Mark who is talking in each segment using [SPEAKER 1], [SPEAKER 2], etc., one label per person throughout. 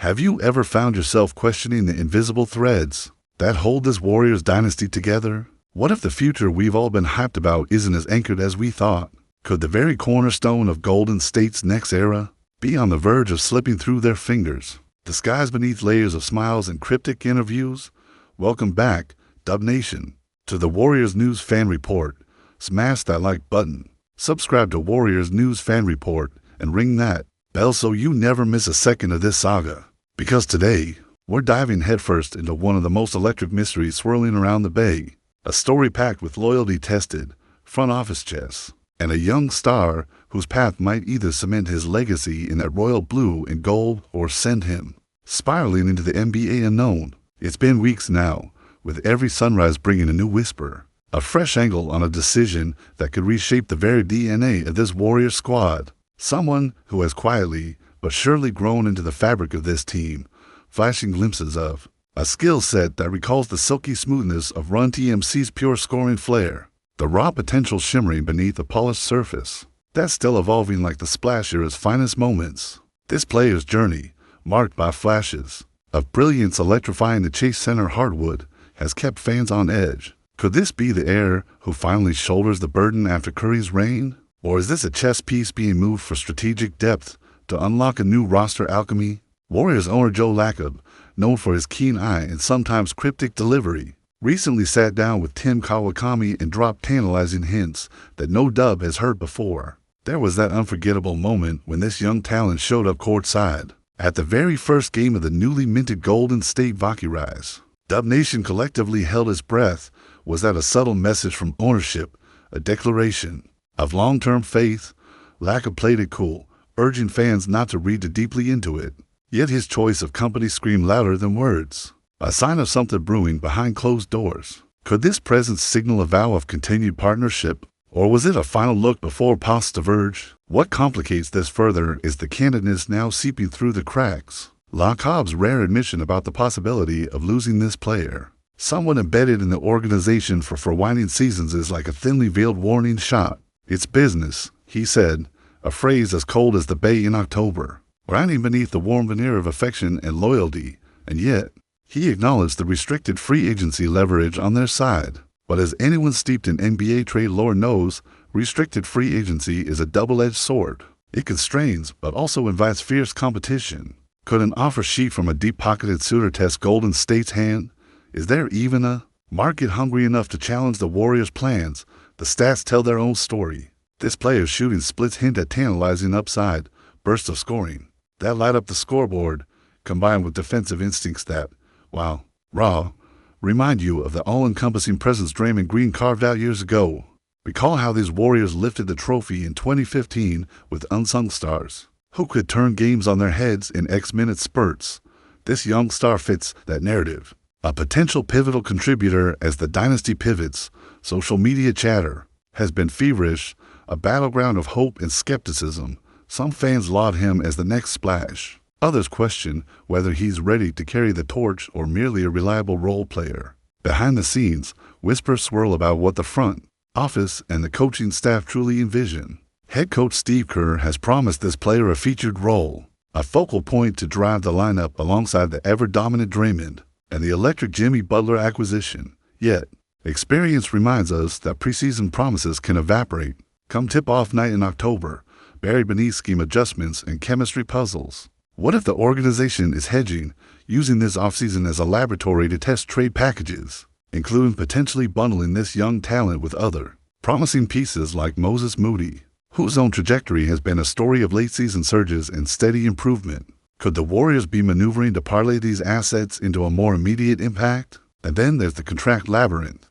[SPEAKER 1] Have you ever found yourself questioning the invisible threads that hold this Warriors dynasty together? What if the future we've all been hyped about isn't as anchored as we thought? Could the very cornerstone of Golden State's next era be on the verge of slipping through their fingers? Disguised beneath layers of smiles and cryptic interviews? Welcome back, Dub Nation, to the Warriors News Fan Report. Smash that like button, subscribe to Warriors News Fan Report, and ring that bell so you never miss a second of this saga. Because today, we're diving headfirst into one of the most electric mysteries swirling around the Bay, a story packed with loyalty-tested, front office chess, and a young star whose path might either cement his legacy in that royal blue and gold or send him spiraling into the NBA unknown. It's been weeks now, with every sunrise bringing a new whisper, a fresh angle on a decision that could reshape the very DNA of this Warriors squad. Someone who has quietly but surely grown into the fabric of this team, flashing glimpses of a skill set that recalls the silky smoothness of Run TMC's pure scoring flair, the raw potential shimmering beneath a polished surface that's still evolving like the Splash era's finest moments. This player's journey, marked by flashes of brilliance electrifying the Chase Center hardwood, has kept fans on edge. Could this be the heir who finally shoulders the burden after Curry's reign? Or is this a chess piece being moved for strategic depth to unlock a new roster alchemy? Warriors owner Joe Lacob, known for his keen eye and sometimes cryptic delivery, recently sat down with Tim Kawakami and dropped tantalizing hints that no Dub has heard before. There was that unforgettable moment when this young talent showed up courtside at the very first game of the newly minted Golden State Valkyries. Dub Nation collectively held its breath. Was that a subtle message from ownership, a declaration of long-term faith? Lacob played it cool, urging fans not to read too deeply into it. Yet his choice of company screamed louder than words, a sign of something brewing behind closed doors. Could this presence signal a vow of continued partnership, or was it a final look before paths diverge? What complicates this further is the candidness now seeping through the cracks. Lacob's rare admission about the possibility of losing this player, someone embedded in the organization for winding seasons, is like a thinly veiled warning shot. It's business, he said, a phrase as cold as the Bay in October, grinding beneath the warm veneer of affection and loyalty, and yet he acknowledged the restricted free agency leverage on their side. But as anyone steeped in NBA trade lore knows, restricted free agency is a double-edged sword. It constrains, but also invites fierce competition. Could an offer sheet from a deep-pocketed suitor test Golden State's hand? Is there even a market hungry enough to challenge the Warriors' plans? The stats tell their own story. This player's shooting splits hint at tantalizing upside, bursts of scoring that light up the scoreboard, combined with defensive instincts that, while raw, remind you of the all-encompassing presence Draymond Green carved out years ago. Recall how these Warriors lifted the trophy in 2015 with unsung stars who could turn games on their heads in X-minute spurts. This young star fits that narrative, a potential pivotal contributor as the dynasty pivots. Social media chatter has been feverish, a battleground of hope and skepticism. Some fans laud him as the next Splash. Others question whether he's ready to carry the torch or merely a reliable role player. Behind the scenes, whispers swirl about what the front office and the coaching staff truly envision. Head coach Steve Kerr has promised this player a featured role, a focal point to drive the lineup alongside the ever-dominant Draymond and the electric Jimmy Butler acquisition. Yet, experience reminds us that preseason promises can evaporate come tip-off night in October, buried beneath scheme adjustments and chemistry puzzles. What if the organization is hedging, using this offseason as a laboratory to test trade packages, including potentially bundling this young talent with other promising pieces like Moses Moody, whose own trajectory has been a story of late-season surges and steady improvement? Could the Warriors be maneuvering to parlay these assets into a more immediate impact? And then there's the contract labyrinth.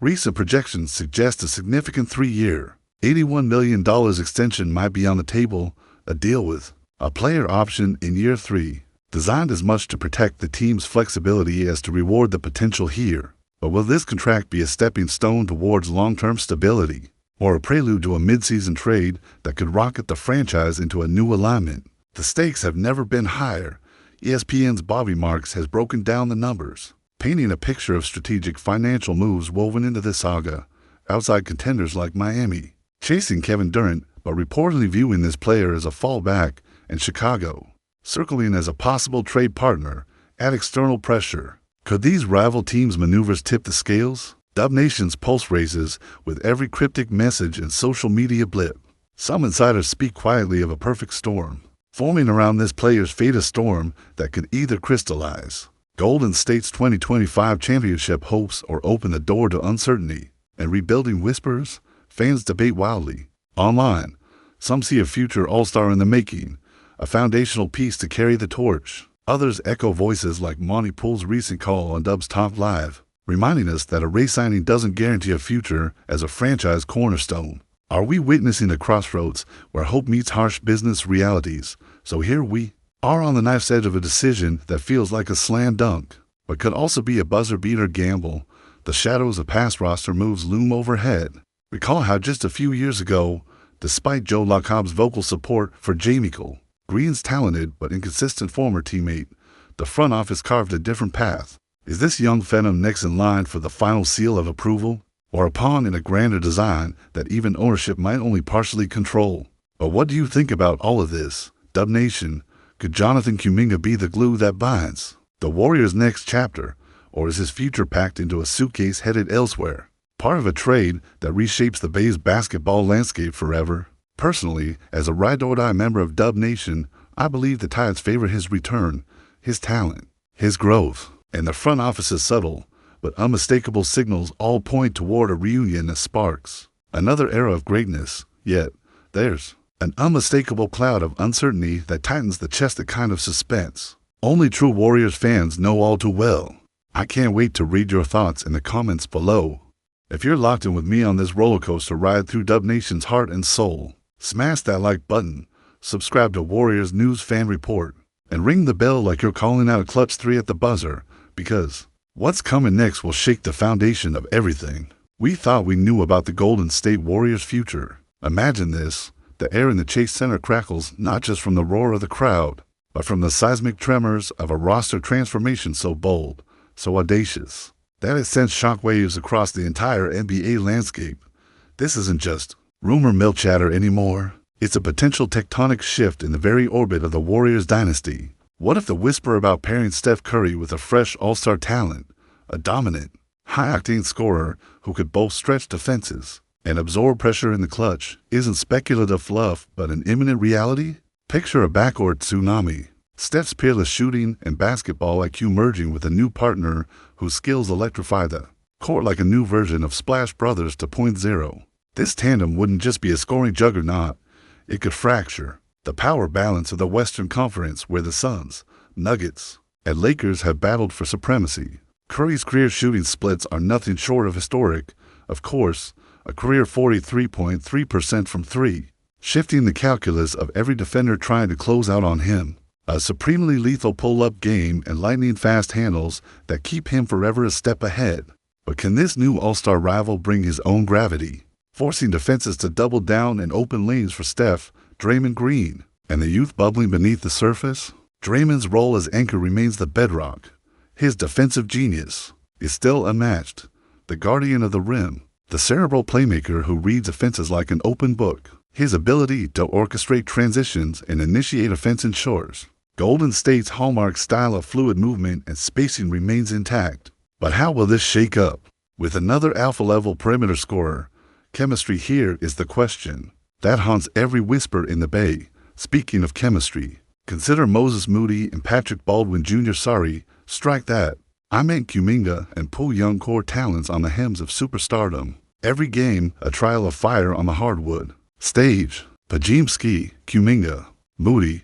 [SPEAKER 1] Recent projections suggest a significant 3-year, $81 million extension might be on the table, a deal with a player option in year 3, designed as much to protect the team's flexibility as to reward the potential here. But will this contract be a stepping stone towards long-term stability, or a prelude to a mid-season trade that could rocket the franchise into a new alignment? The stakes have never been higher. ESPN's Bobby Marks has broken down the numbers, painting a picture of strategic financial moves woven into this saga. Outside contenders like Miami chasing Kevin Durant, but reportedly viewing this player as a fallback, and Chicago circling as a possible trade partner, add external pressure. Could these rival teams' maneuvers tip the scales? Dub Nation's pulse raises with every cryptic message and social media blip. Some insiders speak quietly of a perfect storm, forming around this player's fate, a storm that could either crystallize Golden State's 2025 championship hopes or open the door to uncertainty and rebuilding whispers. Fans debate wildly. Online, some see a future all-star in the making, a foundational piece to carry the torch. Others echo voices like Monty Poole's recent call on Dub's Talk Live, reminding us that a Ray signing doesn't guarantee a future as a franchise cornerstone. Are we witnessing a crossroads where hope meets harsh business realities? So here we are on the knife's edge of a decision that feels like a slam dunk, but could also be a buzzer-beater gamble. The shadows of past roster moves loom overhead. Recall how just a few years ago, despite Joe Lacob's vocal support for Jamichael Green's talented but inconsistent former teammate, the front office carved a different path. Is this young phenom next in line for the final seal of approval, or a pawn in a grander design that even ownership might only partially control? But what do you think about all of this? Dub Nation, could Jonathan Kuminga be the glue that binds the Warriors' next chapter, or is his future packed into a suitcase headed elsewhere? Part of a trade that reshapes the Bay's basketball landscape forever. Personally, as a ride-or-die member of Dub Nation, I believe the Tides favor his return, his talent, his growth, and the front office's subtle but unmistakable signals all point toward a reunion that sparks another era of greatness. Yet, there's an unmistakable cloud of uncertainty that tightens the chest, a kind of suspense only true Warriors fans know all too well. I can't wait to read your thoughts in the comments below. If you're locked in with me on this roller coaster ride through Dub Nation's heart and soul, smash that like button, subscribe to Warriors News Fan Report, and ring the bell like you're calling out a clutch 3 at the buzzer, because what's coming next will shake the foundation of everything we thought we knew about the Golden State Warriors' future. Imagine this: the air in the Chase Center crackles not just from the roar of the crowd, but from the seismic tremors of a roster transformation so bold, so audacious, that it sends shockwaves across the entire NBA landscape. This isn't just rumor mill chatter anymore. It's a potential tectonic shift in the very orbit of the Warriors dynasty. What if the whisper about pairing Steph Curry with a fresh all-star talent, a dominant, high-octane scorer who could both stretch defenses and absorb pressure in the clutch, isn't speculative fluff but an imminent reality? Picture a backcourt tsunami. Steph's peerless shooting and basketball IQ merging with a new partner whose skills electrify the court like a new version of Splash Brothers 2.0. This tandem wouldn't just be a scoring juggernaut, it could fracture the power balance of the Western Conference, where the Suns, Nuggets, and Lakers have battled for supremacy. Curry's career shooting splits are nothing short of historic, of course, a career 43.3% from three, shifting the calculus of every defender trying to close out on him. A supremely lethal pull-up game and lightning-fast handles that keep him forever a step ahead. But can this new all-star rival bring his own gravity, forcing defenses to double down and open lanes for Steph, Draymond Green, and the youth bubbling beneath the surface? Draymond's role as anchor remains the bedrock. His defensive genius is still unmatched. The guardian of the rim, the cerebral playmaker who reads offenses like an open book. His ability to orchestrate transitions and initiate offense ensures Golden State's hallmark style of fluid movement and spacing remains intact. But how will this shake up? With another alpha-level perimeter scorer, chemistry here is the question that haunts every whisper in the Bay. Speaking of chemistry, consider Moses Moody and Patrick Baldwin Jr. Sorry, strike that. I meant Kuminga and Poole young core talents on the hems of superstardom. Every game, a trial of fire on the hardwood stage. Pajimski, Kuminga, Moody.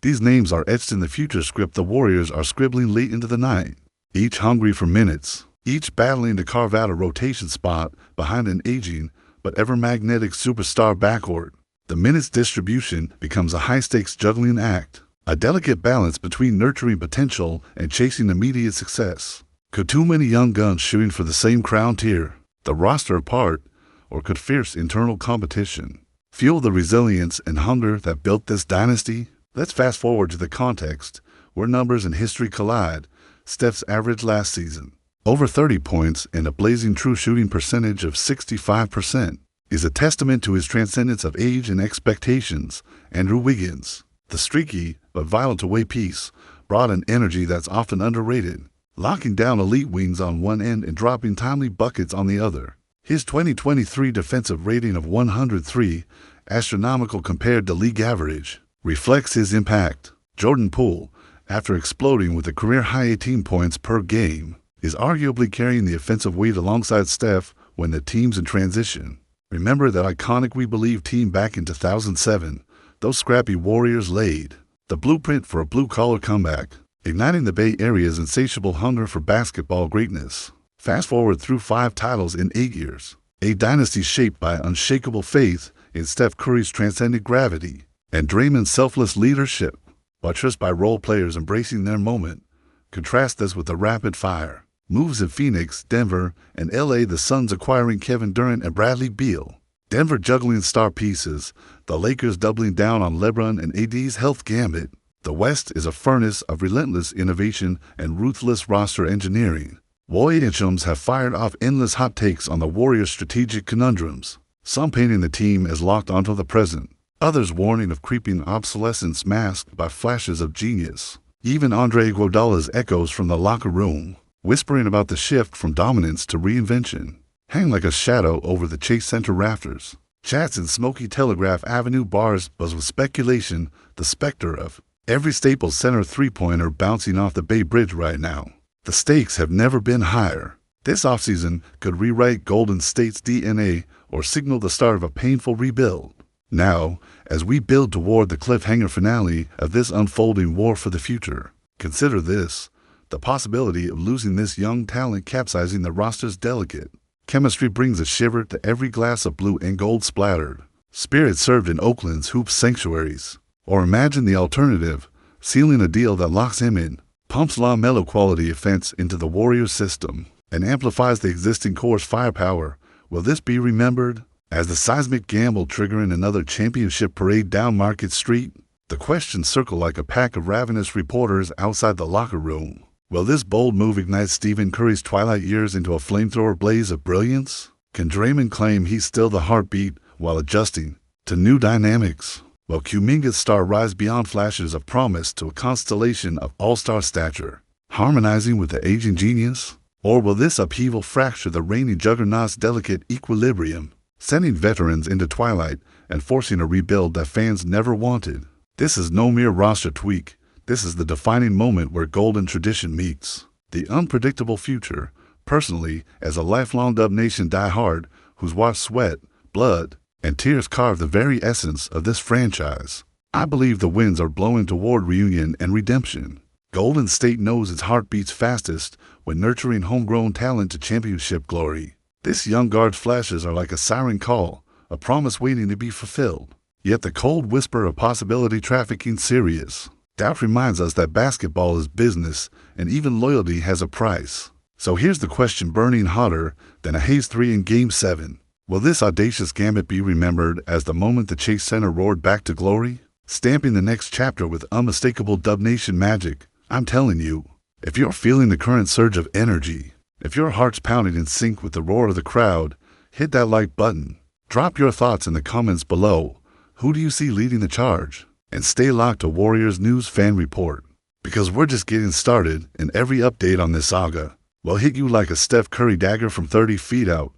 [SPEAKER 1] These names are etched in the future script the Warriors are scribbling late into the night. Each hungry for minutes, each battling to carve out a rotation spot behind an aging but ever-magnetic superstar backcourt. The minutes distribution becomes a high-stakes juggling act, a delicate balance between nurturing potential and chasing immediate success. Could too many young guns shooting for the same crown tear the roster apart, or could fierce internal competition fuel the resilience and hunger that built this dynasty? Let's fast forward to the context where numbers and history collide. Steph's average last season, over 30 points and a blazing true shooting percentage of 65%, is a testament to his transcendence of age and expectations. Andrew Wiggins, the streaky, but violent away piece, brought an energy that's often underrated, locking down elite wings on one end and dropping timely buckets on the other. His 2023 defensive rating of 103, astronomical compared to league average, reflects his impact. Jordan Poole, after exploding with a career-high 18 points per game, is arguably carrying the offensive weight alongside Steph when the team's in transition. Remember that iconic We Believe team back in 2007? Those scrappy Warriors laid the blueprint for a blue-collar comeback, igniting the Bay Area's insatiable hunger for basketball greatness. Fast forward through 5 titles in 8 years, a dynasty shaped by unshakable faith in Steph Curry's transcendent gravity and Draymond's selfless leadership, buttressed by role players embracing their moment. Contrast this with the rapid-fire moves in Phoenix, Denver, and LA, the Suns acquiring Kevin Durant and Bradley Beal, Denver juggling star pieces, the Lakers doubling down on LeBron and AD's health gambit. The West is a furnace of relentless innovation and ruthless roster engineering. Roy and Chums have fired off endless hot takes on the Warriors' strategic conundrums, some painting the team as locked onto the present, others warning of creeping obsolescence masked by flashes of genius. Even Andre Iguodala's echoes from the locker room, whispering about the shift from dominance to reinvention, hang like a shadow over the Chase Center rafters. Chats in smoky Telegraph Avenue bars buzz with speculation, the specter of every Staples Center three-pointer bouncing off the Bay Bridge right now. The stakes have never been higher. This offseason could rewrite Golden State's DNA or signal the start of a painful rebuild. Now, as we build toward the cliffhanger finale of this unfolding war for the future, consider this: the possibility of losing this young talent capsizing the roster's delicate chemistry brings a shiver to every glass of blue and gold splattered spirit served in Oakland's hoop sanctuaries. Or imagine the alternative: sealing a deal that locks him in, pumps LaMelo quality offense into the Warriors system, and amplifies the existing core's firepower. Will this be remembered as the seismic gamble triggering another championship parade down Market Street? The questions circle like a pack of ravenous reporters outside the locker room. Will this bold move ignite Stephen Curry's twilight years into a flamethrower blaze of brilliance? Can Draymond claim he's still the heartbeat while adjusting to new dynamics? Will Kuminga's star rise beyond flashes of promise to a constellation of all-star stature, harmonizing with the aging genius? Or will this upheaval fracture the reigning juggernaut's delicate equilibrium, sending veterans into twilight and forcing a rebuild that fans never wanted? This is no mere roster tweak. This is the defining moment where golden tradition meets the unpredictable future. Personally, as a lifelong Dub Nation diehard who's watched sweat, blood, and tears carve the very essence of this franchise, I believe the winds are blowing toward reunion and redemption. Golden State knows its heart beats fastest when nurturing homegrown talent to championship glory. This young guard's flashes are like a siren call, a promise waiting to be fulfilled. Yet the cold whisper of possibility trafficking serious. Doubt reminds us that basketball is business and even loyalty has a price. So here's the question burning hotter than a Haze 3 in Game 7. Will this audacious gambit be remembered as the moment the Chase Center roared back to glory, stamping the next chapter with unmistakable Dub Nation magic? I'm telling you, if you're feeling the current surge of energy, if your heart's pounding in sync with the roar of the crowd, hit that like button. Drop your thoughts in the comments below. Who do you see leading the charge? And stay locked to Warriors News Fan Report, because we're just getting started, and every update on this saga will hit you like a Steph Curry dagger from 30 feet out.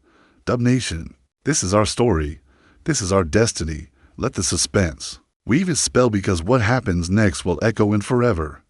[SPEAKER 1] Dub Nation, this is our story. This is our destiny. Let the suspense weave its spell, because what happens next will echo in forever.